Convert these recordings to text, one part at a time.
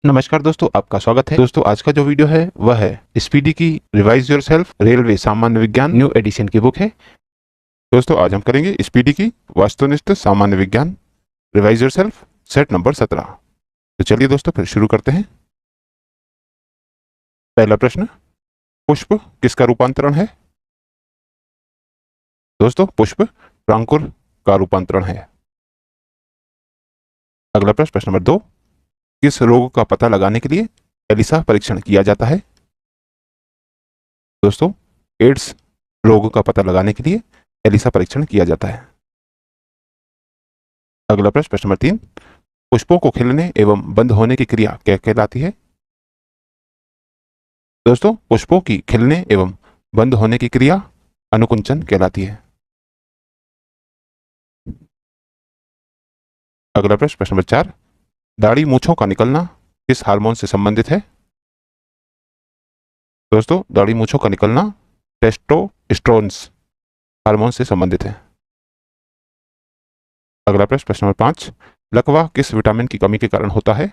नमस्कार दोस्तों, आपका स्वागत है। दोस्तों, आज का जो वीडियो है वह है स्पीडी की रिवाइज योरसेल्फ रेलवे सामान्य विज्ञान न्यू एडिशन की बुक है। दोस्तों, आज हम करेंगे स्पीडी की वस्तुनिष्ठ सामान्य विज्ञान रिवाइज योरसेल्फ सेट नंबर 17। तो चलिए दोस्तों, फिर शुरू करते हैं। पहला प्रश्न, पुष्प किसका रूपांतरण है? दोस्तों, पुष्प प्रांकुर का रूपांतरण है। अगला प्रश्न, प्रश्न नंबर 2, किस रोग का पता लगाने के लिए एलिसा परीक्षण किया जाता है? दोस्तों, एड्स रोग का पता लगाने के लिए एलिसा परीक्षण किया जाता है। अगला प्रश्न, प्रश्न नंबर 3, पुष्पों को खिलने एवं बंद होने की क्रिया क्या कहलाती है? दोस्तों, पुष्पों की खिलने एवं बंद होने की क्रिया अनुकुंचन कहलाती है। अगला प्रश्न, प्रश्न नंबर 4, दाढ़ी मूंछों का निकलना किस हार्मोन से संबंधित है? दोस्तों, दाढ़ी मूंछों का निकलना टेस्टोस्टेरोन्स हार्मोन से संबंधित है। अगला प्रश्न, प्रश्न नंबर 5, लकवा किस विटामिन की कमी के कारण होता है?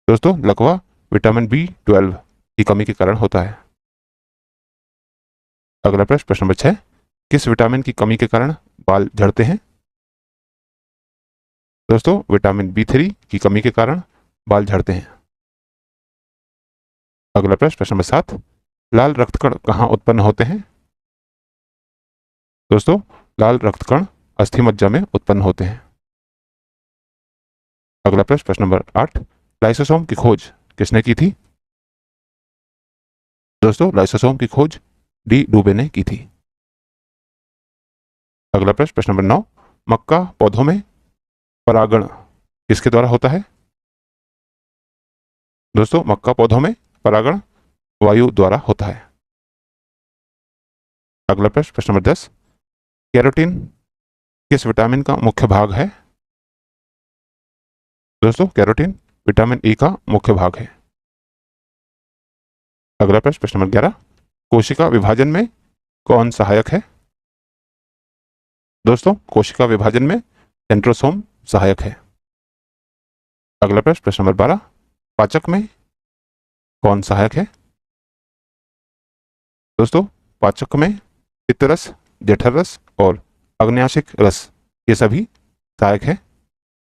दोस्तों, लकवा विटामिन B12 की कमी के कारण होता है। अगला प्रश्न, प्रश्न नंबर 6, किस विटामिन की कमी के कारण बाल झड़ते हैं? दोस्तों, विटामिन B3 की कमी के कारण बाल झड़ते हैं। अगला प्रश्न, प्रश्न नंबर 7, लाल रक्तकण कहाँ उत्पन्न होते हैं? दोस्तों, लाल रक्तकण अस्थिमज्जा में उत्पन्न होते हैं। अगला प्रश्न, प्रश्न नंबर 8, लाइसोसोम की खोज किसने की थी? दोस्तों, लाइसोसोम की खोज डी डूबे ने की थी। अगला प्रश्न, प्रश्न नंबर 9, मक्का पौधों में परागण किसके द्वारा होता है? दोस्तों, मक्का पौधों में परागण वायु द्वारा होता है। अगला प्रश्न, प्रश्न नंबर 10, कैरोटीन किस विटामिन का मुख्य भाग है? दोस्तों, कैरोटीन विटामिन E का मुख्य भाग है। अगला प्रश्न, प्रश्न नंबर 11, कोशिका विभाजन में कौन सहायक है? दोस्तों, कोशिका विभाजन में सेंट्रोसोम सहायक है। अगला प्रश्न, प्रश्न नंबर 12, पाचक में कौन सहायक है? दोस्तों, पाचक में पित्तरस, जठररस और अग्न्याशिक रस ये सभी सहायक है।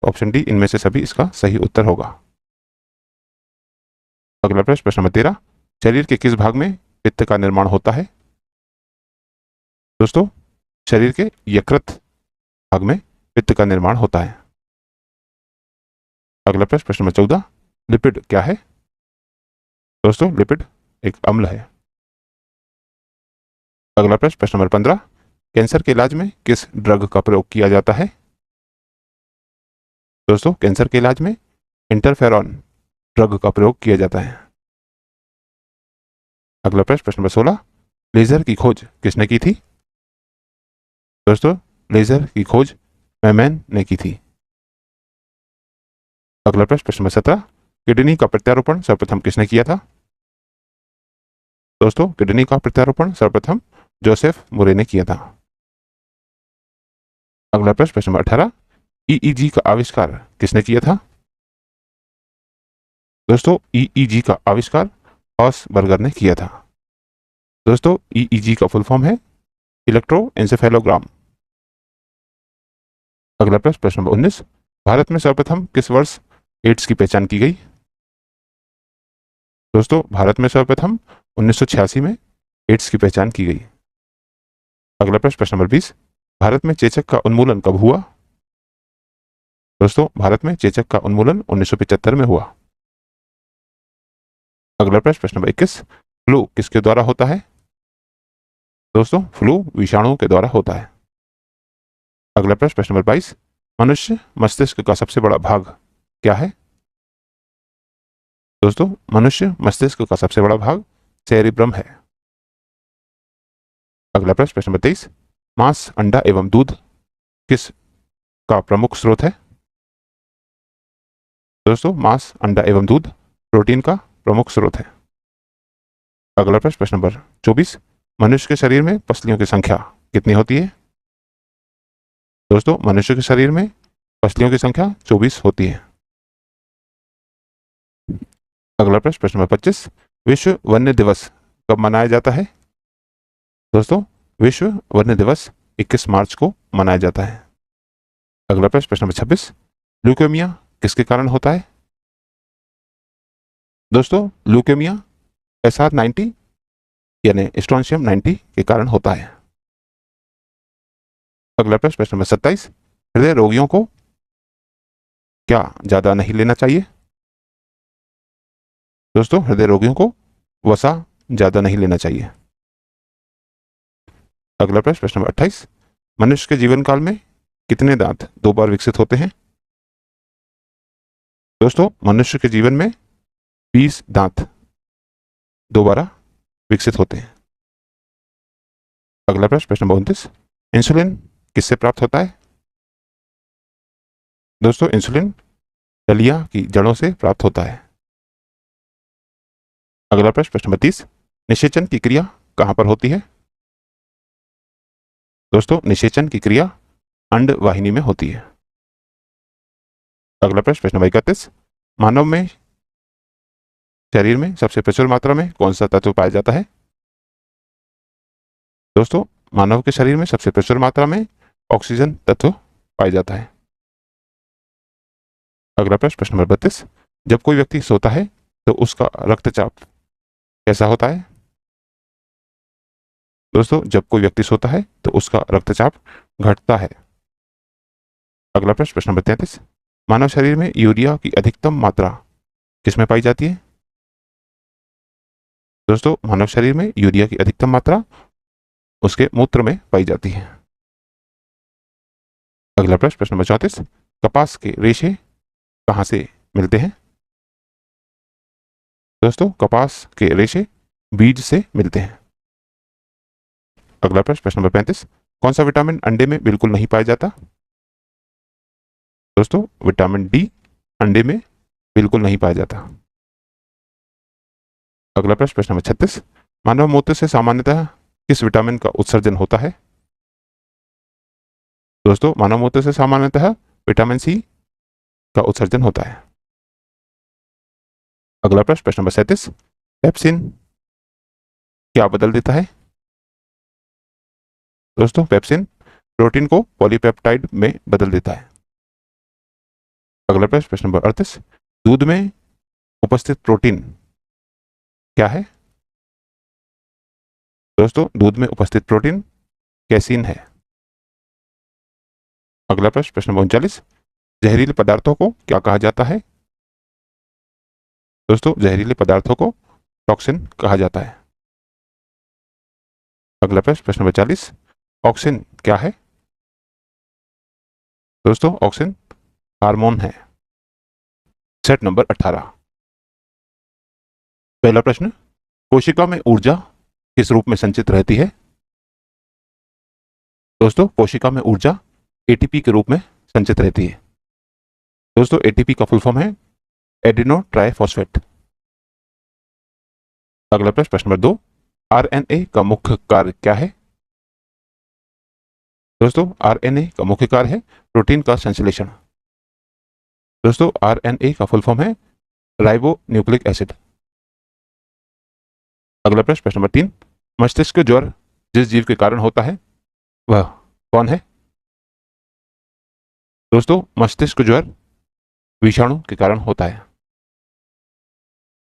ऑप्शन डी इनमें से सभी इसका सही उत्तर होगा। अगला प्रश्न, प्रश्न नंबर 13, शरीर के किस भाग में पित्त का निर्माण होता है? दोस्तों, शरीर के यकृत भाग में पित्त का निर्माण होता है। अगला प्रश्न, प्रश्न नंबर 14, लिपिड क्या है? दोस्तों, लिपिड एक अम्ल है। अगला प्रश्न, प्रश्न नंबर 15, कैंसर के इलाज में किस ड्रग का प्रयोग किया जाता है? दोस्तों, कैंसर के इलाज में इंटरफेरॉन ड्रग का प्रयोग किया जाता है। अगला प्रश्न, प्रश्न नंबर 16, लेजर की खोज किसने की थी? दोस्तों, लेजर की खोज मैमैन ने की थी। अगला प्रश्न, प्रश्न नंबर 17, किडनी का प्रत्यारोपण सर्वप्रथम किसने किया था? दोस्तों, किडनी का प्रत्यारोपण सर्वप्रथम जोसेफ मुरे ने किया था। अगला प्रश्न, प्रश्न नंबर 18, EEG का आविष्कार किसने किया था? दोस्तों, EEG का आविष्कार हॉसबर्गर ने किया था। दोस्तों, EEG का फुल फॉर्म है इलेक्ट्रोएन्सेफेलोग्राम। अगला प्रश्न, प्रश्न नंबर 19, भारत में सर्वप्रथम किस वर्ष एड्स की पहचान की गई? दोस्तों, भारत में सर्वप्रथम 1986 में एड्स की पहचान की गई। अगला प्रश्न, प्रश्न नंबर 20, भारत में चेचक का उन्मूलन कब हुआ? दोस्तों, भारत में चेचक का उन्मूलन 1975 में हुआ। अगला प्रश्न, प्रश्न नंबर 21, फ्लू किसके द्वारा होता है? दोस्तों, फ्लू विषाणु के द्वारा होता है। अगला प्रश्न, प्रश्न नंबर 22, मनुष्य मस्तिष्क का सबसे बड़ा भाग क्या है? दोस्तों, मनुष्य मस्तिष्क का सबसे बड़ा भाग सेरिब्रम है। अगला प्रश्न, प्रश्न नंबर 23, मांस, अंडा एवं दूध किस का प्रमुख स्रोत है? दोस्तों, मांस, अंडा एवं दूध प्रोटीन का प्रमुख स्रोत है। अगला प्रश्न, प्रश्न नंबर 24, मनुष्य के शरीर में पसलियों की संख्या कितनी होती है? दोस्तों, मनुष्य के शरीर में पसलियों की संख्या 24 होती है। अगला प्रश्न, प्रश्न नंबर 25, विश्व वन्य दिवस कब मनाया जाता है? दोस्तों, विश्व वन्य दिवस 21 मार्च को मनाया जाता है। अगला प्रश्न, प्रश्न नंबर 26, ल्यूकेमिया किसके कारण होता है? दोस्तों, ल्यूकेमिया SR90 यानी स्ट्रोंशियम 90 के कारण होता है। अगला प्रश्न, प्रश्न नंबर 27, हृदय रोगियों को क्या ज्यादा नहीं लेना चाहिए? दोस्तों, हृदय रोगियों को वसा ज्यादा नहीं लेना चाहिए। अगला प्रश्न, प्रश्न नंबर 28, मनुष्य के जीवन काल में कितने दांत 2 बार विकसित होते हैं? दोस्तों, मनुष्य के जीवन में 20 दांत दोबारा विकसित होते हैं। अगला प्रश्न, प्रश्न नंबर 29, इंसुलिन किससे प्राप्त होता है? दोस्तों, इंसुलिन डलिया की जड़ों से प्राप्त होता है। अगला प्रश्न, प्रश्न नंबर 30, निषेचन की क्रिया कहां पर होती है? दोस्तों, निषेचन की क्रिया अंड वाहिनी में होती है। अगला प्रश्न, प्रश्न नंबर 31, मानव में शरीर में सबसे प्रचुर मात्रा में कौन सा तत्व पाया जाता है? दोस्तों, मानव के शरीर में सबसे प्रचुर मात्रा में ऑक्सीजन तत्व पाया जाता है। अगला प्रश्न, प्रश्न नंबर 32, जब कोई व्यक्ति सोता है तो उसका रक्तचाप कैसा होता है? दोस्तों, जब कोई व्यक्ति सोता है तो उसका रक्तचाप घटता है। अगला प्रश्न, प्रश्न नंबर 33, मानव शरीर में यूरिया की अधिकतम मात्रा किसमें पाई जाती है? दोस्तों, मानव शरीर में यूरिया की अधिकतम मात्रा उसके मूत्र में पाई जाती है। अगला प्रश्न, प्रश्न नंबर 34, कपास के रेशे कहां से मिलते हैं? दोस्तों, कपास के रेशे बीज से मिलते हैं। अगला प्रश्न, प्रश्न नंबर 35, कौन सा विटामिन अंडे में बिल्कुल नहीं पाया जाता? दोस्तों, विटामिन डी अंडे में बिल्कुल नहीं पाया जाता। अगला प्रश्न, प्रश्न नंबर 36, मानव मूत्र से सामान्यतः किस विटामिन का उत्सर्जन होता है? दोस्तों, मानव मूत्र से सामान्यतः विटामिन सी का उत्सर्जन होता है। अगला प्रश्न, प्रश्न नंबर 37, पेप्सिन क्या बदल देता है? दोस्तों, पेप्सिन प्रोटीन को पॉलीपेप्टाइड में बदल देता है। अगला प्रश्न, प्रश्न नंबर 38, दूध में उपस्थित प्रोटीन क्या है? दोस्तों, दूध में उपस्थित प्रोटीन कैसीन है। अगला प्रश्न, प्रश्न नंबर 39, जहरीले पदार्थों को क्या कहा जाता है? दोस्तों, जहरीले पदार्थों को टॉक्सिन कहा जाता है। अगला प्रश्न, प्रश्न नंबर 40, ऑक्सिन क्या है? दोस्तों, ऑक्सिन हार्मोन है। सेट नंबर 18, पहला प्रश्न, कोशिका में ऊर्जा किस रूप में संचित रहती है? दोस्तों, कोशिका में ऊर्जा एटीपी के रूप में संचित रहती है। दोस्तों, एटीपी का फुल फॉर्म है एडिनो ट्राइफॉस्फेट। अगला प्रश्न, प्रश्न नंबर 2, आरएनए का मुख्य कार्य क्या है? दोस्तों, आरएनए का मुख्य कार्य है प्रोटीन का संश्लेषण। दोस्तों, आरएनए का फुल फॉर्म है राइबो न्यूक्लिक एसिड। अगला प्रश्न, प्रश्न नंबर 3, मस्तिष्क ज्वर जिस जीव के कारण होता है वह कौन है? दोस्तों, मस्तिष्क ज्वर विषाणु के कारण होता है।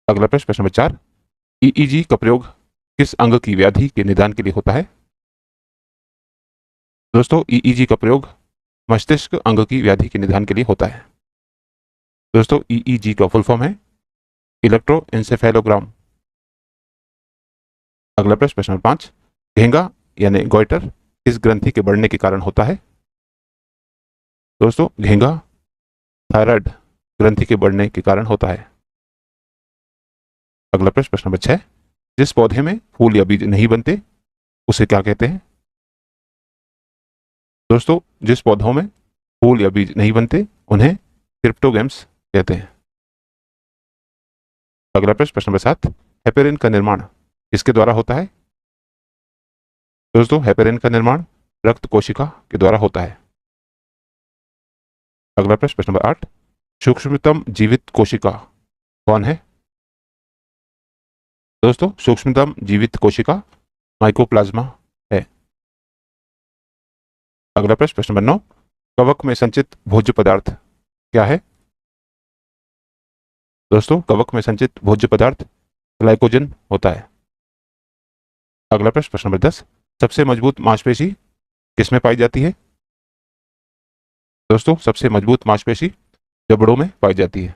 अगला प्रश्न, प्रश्न नंबर 4, ईईजी का प्रयोग किस अंग की व्याधि के निदान के लिए होता है? दोस्तों, ईईजी का प्रयोग मस्तिष्क अंग की व्याधि के निदान के लिए होता है। दोस्तों, ईईजी का फुल फॉर्म है इलेक्ट्रोएन्सेफेलोग्राम। अगला प्रश्न, प्रश्न नंबर 5, घेंगा यानी गोइटर किस ग्रंथि के बढ़ने के कारण होता है? दोस्तों, घेंगा थायराइड ग्रंथि के बढ़ने के कारण होता है। अगला प्रश्न, प्रश्न नंबर 6, जिस पौधे में फूल या बीज नहीं बनते उसे क्या कहते हैं? दोस्तों, जिस पौधों में फूल या बीज नहीं बनते उन्हें क्रिप्टोगेम्स कहते हैं। अगला प्रश्न, प्रश्न नंबर 7, हेपेरिन का निर्माण किसके द्वारा होता है? दोस्तों, हेपेरिन का निर्माण रक्त कोशिका के द्वारा होता है। अगला प्रश्न, प्रश्न नंबर 8, सूक्ष्मतम जीवित कोशिका कौन है? दोस्तों सूक्ष्मतम जीवित कोशिका माइकोप्लाज्मा है। अगला प्रश्न, प्रश्न नंबर 9, कवक में संचित भोज्य पदार्थ क्या है? दोस्तों कवक में संचित भोज्य पदार्थ ग्लाइकोजन होता है। अगला प्रश्न, प्रश्न नंबर 10, सबसे मजबूत मांसपेशी किसमें पाई जाती है? दोस्तों सबसे मजबूत मांसपेशी जबड़ों में पाई जाती है।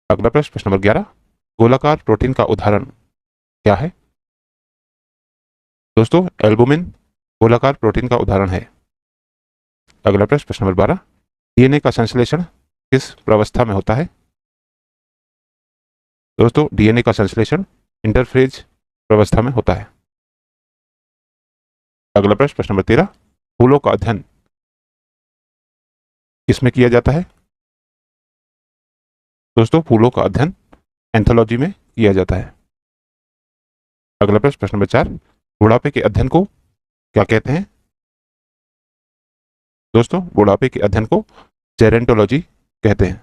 अगला प्रश्न, प्रश्न नंबर 11, गोलाकार प्रोटीन का उदाहरण क्या है? दोस्तों एल्बुमिन गोलाकार प्रोटीन का उदाहरण है। अगला प्रश्न, प्रश्न नंबर 12, डीएनए का संश्लेषण किस प्रावस्था में होता है? दोस्तों डीएनए का संश्लेषण इंटरफेज प्रावस्था में होता है। अगला प्रश्न, प्रश्न नंबर 13, फूलों का अध्ययन किसमें किया जाता है? दोस्तों फूलों का अध्ययन एंथोलॉजी में किया जाता है। अगला प्रश्न, प्रश्न नंबर 4, बुढ़ापे के अध्ययन को क्या कहते हैं? दोस्तों बुढ़ापे के अध्ययन को जेरेंटोलॉजी कहते हैं।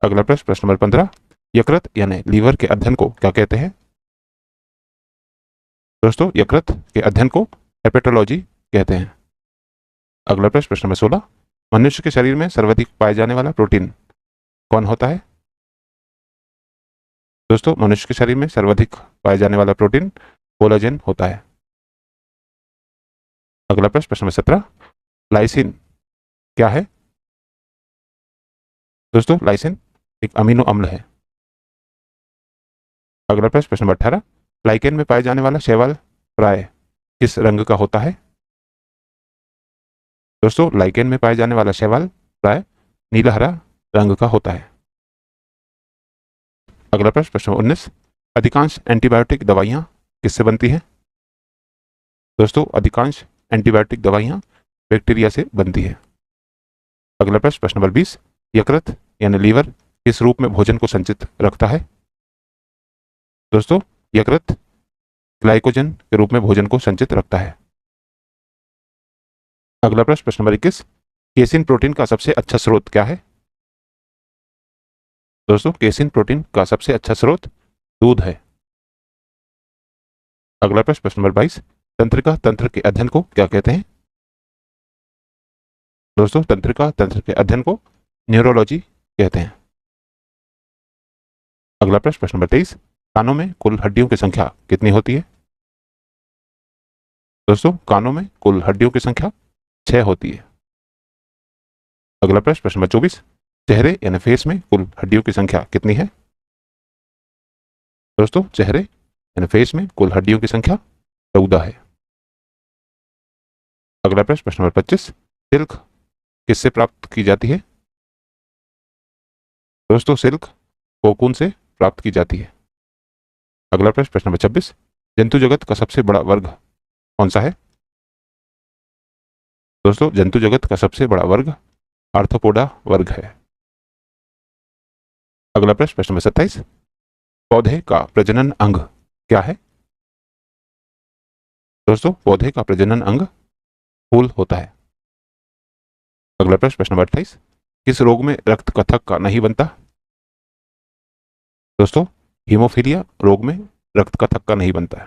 अगला प्रश्न, प्रश्न नंबर 15, यकृत यानी लीवर के अध्ययन को क्या कहते हैं? दोस्तों यकृत के अध्ययन को हेपेटोलॉजी कहते हैं। अगला प्रश्न, प्रश्न नंबर 16, मनुष्य के शरीर में सर्वाधिक पाए जाने वाला प्रोटीन कौन होता है? दोस्तों मनुष्य के शरीर में सर्वाधिक पाए जाने वाला प्रोटीन कोलाजन होता है। अगला प्रश्न, प्रश्न नंबर 17, लाइसिन क्या है? दोस्तों लाइसिन एक अमीनो अम्ल है। अगला प्रश्न, प्रश्न नंबर 18, लाइकेन में पाए जाने वाला शैवाल प्राय किस रंग का होता है? दोस्तों लाइकेन में पाए जाने वाला शैवाल प्राय नीला हरा रंग का होता है। अगला प्रश्न, प्रश्न नंबर 19, अधिकांश एंटीबायोटिक दवाइयां किससे बनती हैं? दोस्तों अधिकांश एंटीबायोटिक दवाइयां बैक्टीरिया से बनती है। अगला प्रश्न, प्रश्न नंबर 20, यकृत यानी लीवर किस रूप में भोजन को संचित रखता है? दोस्तों यकृत ग्लाइकोजन के रूप में भोजन को संचित रखता है। अगला प्रश्न, प्रश्न नंबर 21, केसिन प्रोटीन का सबसे अच्छा स्रोत क्या है? दोस्तों केसिन प्रोटीन का सबसे अच्छा स्रोत दूध है। अगला प्रश्न, प्रश्न नंबर 22, तंत्रिका तंत्र के अध्ययन को क्या कहते हैं? दोस्तों तंत्रिका तंत्र के अध्ययन को न्यूरोलॉजी कहते हैं। अगला प्रश्न, प्रश्न नंबर 23, कानों में कुल हड्डियों की संख्या कितनी होती है? दोस्तों कानों में कुल हड्डियों की संख्या 6 होती है। अगला प्रश्न, प्रश्न नंबर 24, चेहरे यानी फेस में कुल हड्डियों की संख्या कितनी है? दोस्तों चेहरे यानी फेस में कुल हड्डियों की संख्या 14 है। अगला प्रश्न, प्रश्न नंबर 25, सिल्क किससे प्राप्त की जाती है? दोस्तों सिल्क कोकून से प्राप्त की जाती है। अगला प्रश्न, प्रश्न नंबर 26, जंतु जगत का सबसे बड़ा वर्ग कौन सा है? दोस्तों जंतु जगत का सबसे बड़ा वर्ग आर्थ्रोपोडा वर्ग है। अगला प्रश्न, प्रश्न नंबर 27, पौधे का प्रजनन अंग क्या है? दोस्तों पौधे का प्रजनन अंग फूल होता है। अगला प्रश्न, प्रश्न नंबर 28, किस रोग में रक्त कथक का नहीं बनता? दोस्तों हीमोफीलिया रोग में रक्त कथक का नहीं बनता है।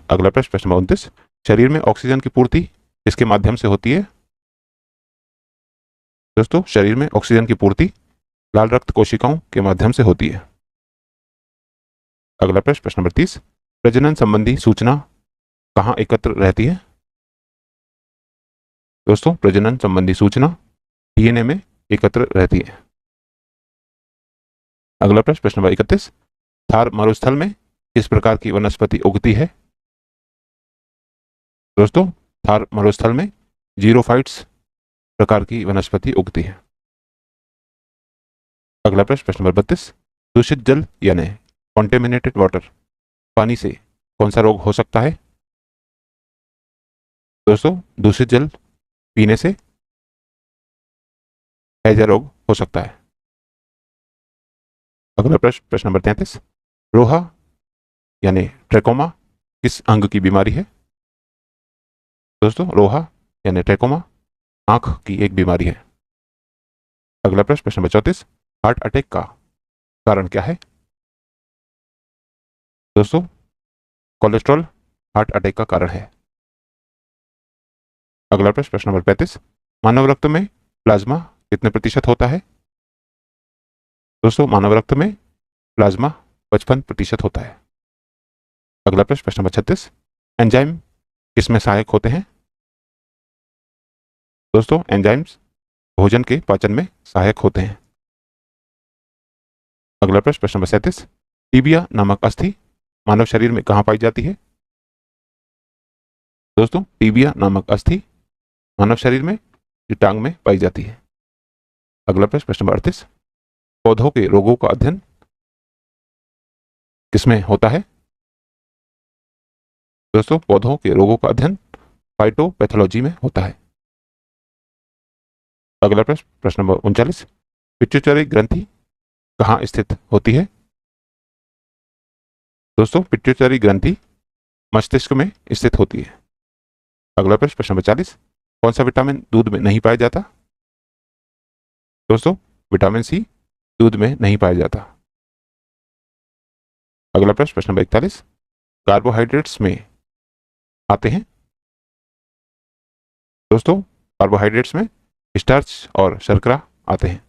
अगला प्रश्न, प्रश्न नंबर 29, शरीर में ऑक्सीजन की पूर्ति किसके माध्यम से होती है? दोस्तों शरीर में ऑक्सीजन की पूर्ति लाल रक्त कोशिकाओं के माध्यम से होती है। अगला प्रश्न, प्रश्न नंबर 30, प्रजनन संबंधी सूचना कहाँ एकत्र रहती है? दोस्तों प्रजनन संबंधी सूचना डीएनए में एकत्र रहती है। अगला प्रश्न, प्रश्न नंबर 31, थार मरुस्थल में किस प्रकार की वनस्पति उगती है? दोस्तों थार मरुस्थल में जीरोफाइट्स प्रकार की वनस्पति उगती है। अगला प्रश्न, प्रश्न नंबर 32, दूषित जल यानी कॉन्टेमिनेटेड वाटर पानी से कौन सा रोग हो सकता है? दोस्तों दूषित जल पीने से हैजा रोग हो सकता है। अगला प्रश्न, प्रश्न नंबर 33, रोहा यानी ट्रेकोमा किस अंग की बीमारी है? दोस्तों रोहा यानी ट्रेकोमा आंख की एक बीमारी है। अगला प्रश्न, प्रश्न नंबर 34, हार्ट अटैक का कारण क्या है? दोस्तों, कोलेस्ट्रॉल हार्ट अटैक का कारण है। अगला प्रश्न, प्रश्न नंबर 35, मानव रक्त में प्लाज्मा कितने प्रतिशत होता है? दोस्तों, मानव रक्त में प्लाज्मा 55% होता है। अगला प्रश्न, प्रश्न नंबर 36, एंजाइम किसमें सहायक होते हैं? दोस्तों, एंजाइम्स भोजन के पाचन में सहायक होते हैं। अगला प्रश्न, प्रश्न नंबर 37, टीबिया नामक अस्थि मानव शरीर में कहाँ पाई जाती है? दोस्तों, टीबिया नामक अस्थि मानव शरीर में टांग में पाई जाती है। अगला प्रश्न, प्रश्न नंबर 38, पौधों के रोगों का अध्ययन किसमें होता है? दोस्तों, पौधों के रोगों का अध्ययन फाइटोपैथोलॉजी में होता है। अगला प्रश्न, प्रश्न नंबर 39, पिट्यूटरी ग्रंथि कहाँ स्थित होती है? दोस्तों, पिट्यूटरी ग्रंथि मस्तिष्क में स्थित होती है। अगला प्रश्न, प्रश्न नंबर 40, कौन सा विटामिन दूध में नहीं पाया जाता? दोस्तों, विटामिन सी दूध में नहीं पाया जाता। अगला प्रश्न, प्रश्न नंबर 41, कार्बोहाइड्रेट्स में आते हैं? दोस्तों, कार्बोहाइड्रेट्स में स्टार्च और शर्करा आते हैं।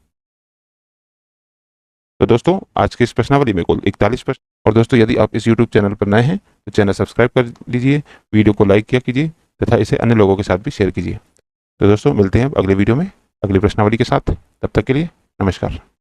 तो दोस्तों, आज की इस प्रश्नावली में कुल 41 प्रश्न। और दोस्तों, यदि आप इस YouTube चैनल पर नए हैं तो चैनल सब्सक्राइब कर लीजिए, वीडियो को लाइक किया कीजिए तथा इसे अन्य लोगों के साथ भी शेयर कीजिए। तो दोस्तों, मिलते हैं अब अगले वीडियो में अगली प्रश्नावली के साथ। तब तक के लिए नमस्कार।